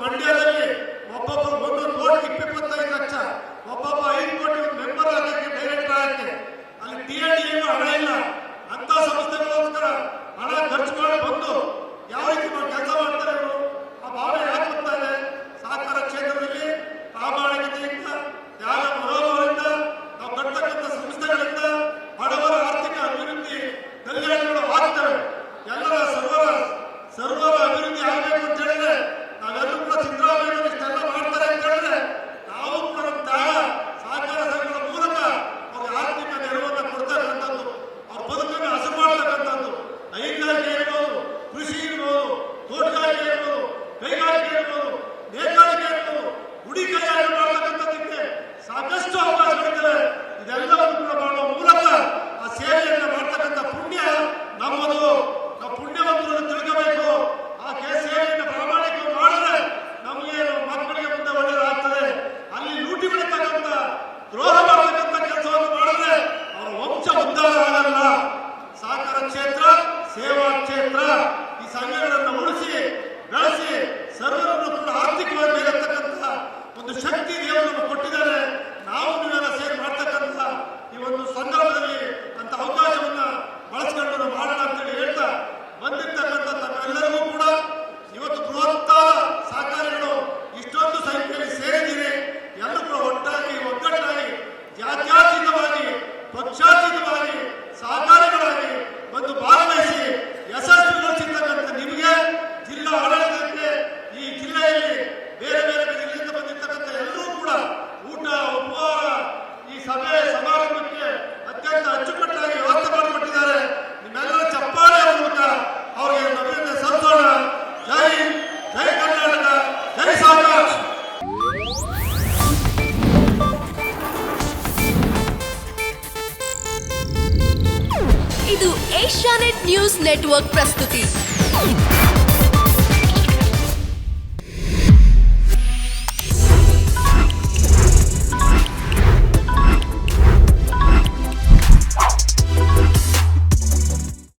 ಮಂಡ್ಯದಲ್ಲಿ ಒಬ್ಬೊಬ್ಬರು 1,25 ಲಕ್ಷ, ಒಬ್ಬೊಬ್ಬ 5 ಕೋಟಿ ಮೆಂಬರ್ ಆಗಕ್ಕೆ, ಡೈರೆಕ್ಟರ್ ಆಗಕ್ಕೆ. ಅಲ್ಲಿ TNDA ಹಣ ಇಲ್ಲ. ಅಂತ ಸಂಸ್ಥೆಗೋಸ್ಕರ ಹಣ ಖರ್ಚು ಮಾಡಿ ಬಂದು ಯಾವ ರೀತಿ ಕೆಲಸ ಮಾಡ್ತಾರೆ ಇವರು? ಆ ಭಾವನೆ ಯಾಕೆ ಬರ್ತಾ ಇದೆ? ಸಹಕಾರ ಕ್ಷೇತ್ರದಲ್ಲಿ ಪ್ರಾಮಾಣಿಕತೆಯಿಂದ, ತ್ಯಾಗ ಮನೋಭಾವದಿಂದ ನಾವು ಕಟ್ಟತಕ್ಕಂಥ ಸಂಸ್ಥೆಗಳಿಂದ ಬಡವರ ಆರ್ಥಿಕ ಅಭಿವೃದ್ಧಿ ಕಲ್ಯಾಣಗಳು ಆಗ್ತವೆ. ಎಲ್ಲರ ಸರ್ವರ ಅಭಿವೃದ್ಧಿ ಆಗಬೇಕು ಅಂತ ಹೇಳಿದ್ರೆ ನಾವೆಲ್ಲರೂ ಕೂಡ ಸಿದ್ದರಾಮಯ್ಯ ಇಷ್ಟೆಲ್ಲ ಮಾಡ್ತಾರೆ ಅಂತ ಹೇಳಿದ್ರೆ ನಾವು ಕೂಡ ನಮ್ಮ ತ್ಯಾಗ ಸಹಕಾರ ಸಂಘಗಳ ಮೂಲಕ ಅವ್ರಿಗೆ ಆರ್ಥಿಕ ನೆರವನ್ನು ಕೊಡ್ತಕ್ಕಂಥದ್ದು, ಅವ್ರ ಬದುಕನ್ನು ಹಸನು ಮಾಡ್ತಕ್ಕಂಥದ್ದು. ಹೈನುಗಾರಿಕೆ ಇರ್ಬೋದು, ಕೃಷಿ ಇರ್ಬೋದು, ತೋಟಗಾರಿಕೆ ಇರ್ಬೋದು, ಕೈಗಾರಿಕೆ ಇರ್ಬೋದು, ನೇಕಾರಿಕೆ ಇರ್ಬೋದು, ಗುಡಿ ಕೈಗಾರಿಕೆ ಮಾಡ್ತಕ್ಕಂಥದ್ದಕ್ಕೆ ಸಾಕಷ್ಟು ಅವಕಾಶಗಳಿದ್ದಾವೆ. ಇದೆಲ್ಲವನ್ನು ಕೂಡ ಮಾಡುವ ಮೂಲಕ ಆ ಸೇವೆಯನ್ನು ಮಾಡ್ತಕ್ಕಂಥ ಪುಣ್ಯ ನಮ್ಮದು. ನಾವು ಪುಣ್ಯವಂತರನ್ನು ತಿಳ್ಕೋಬೇಕು. ಆ ಸೇವೆಯನ್ನು ಪ್ರಾಮಾಣಿಕ ಮಾಡಿದ್ರೆ ನಮಗೆ ಮಕ್ಕಳಿಗೆ ಮುಂದೆ ಒಳ್ಳೆಯದಾಗ್ತದೆ. ಅಲ್ಲಿ ಲೂಟಿ ಬಿಡತಕ್ಕಂಥ ದ್ರೋಹ ಮಾಡತಕ್ಕಂಥ ಕೆಲಸವನ್ನು ಮಾಡಿದ್ರೆ ಅವರ ವಂಶ ಉದ್ಧಾರ ಆಗಲ್ಲ. ಸಹಕಾರ ಕ್ಷೇತ್ರ, ಸೇವಾ ಕ್ಷೇತ್ರ, ಈ ಸಂಘಗಳನ್ನು ಉಳಿಸಿ ಬೆಳೆಸಿ ಸರ್ವರನ್ನು ಕೂಡ ಆರ್ಥಿಕವಾಗಿ ಬೆಳೆಯತಕ್ಕಂಥ ಒಂದು ಶಕ್ತಿ ದೇವರು ಕೊಟ್ಟಿದ್ದಾರೆ. ನಾವು ನೀವೆಲ್ಲ ಸೇರಿ ಮಾಡ್ತಕ್ಕಂಥ ಈ ಒಂದು ಸಂದರ್ಭದಲ್ಲಿ ಅಂತ ಅವಕಾಶವನ್ನ ಬಳಸ್ಕೊಂಡು ನಾವು ಮಾಡೋಣ ಅಂತೇಳಿ ಹೇಳ್ತಾ ಬಂದಿರ್ತಕ್ಕಂಥ ತಮ್ಮೆಲ್ಲರಿಗೂ ಕೂಡ ಇವತ್ತು ಬೃಹತ್ತಾದ ಸಹಕಾರಿಗಳು ಇಷ್ಟೊಂದು ಸಂಖ್ಯೆಯಲ್ಲಿ ಸೇರಿದ್ದೀರಿ. ಎಲ್ಲರೂ ಕೂಡ ಒಟ್ಟಾಗಿ ಒಗ್ಗಟ್ಟಾಗಿ ಜಾತ್ಯತೀತವಾಗಿ ಪಕ್ಷಾತೀತವಾಗಿ ಸಹಕಾರಿಗಳಾಗಿ ಒಂದು ಭಾಗವಹಿಸಿ ಯಶಸ್ವಿಗೊಳಿಸಿರ್ತಕ್ಕಂಥ ನಿಮಗೆ, ಜಿಲ್ಲಾ ಆಡಳಿತಕ್ಕೆ, ಈ ಜಿಲ್ಲೆಯಲ್ಲಿ ಬೇರೆ ಬೇರೆ ಜಿಲ್ಲೆಯಿಂದ ಬಂದಿರ್ತಕ್ಕಂಥ ಎಲ್ಲರೂ ಕೂಡ ಊಟ ಉಪಹಾರ ಈ ಸಭೆ ಸಮಾರಂಭಕ್ಕೆ ಅತ್ಯಂತ ಅಚ್ಚುಕಟ್ಟಾಗಿ ವ್ಯವಸ್ಥೆ ಮಾಡಿಕೊಟ್ಟಿದ್ದಾರೆ. ನಿಮ್ಮೆಲ್ಲರ ಚಪ್ಪಾಳೆ ಮೂಲಕ ಅವರಿಗೆ ಅಭಿನಂದನೆ ಸಲ್ಲಿಸೋಣ. ಜೈ ಜೈ ಕರ್ನಾಟಕ, ಜೈ ಸಹಕಾರ. ಇದು ಏಷ್ಯಾನೆಟ್ ನ್ಯೂಸ್ ನೆಟ್ವರ್ಕ್ ಪ್ರಸ್ತುತಿ.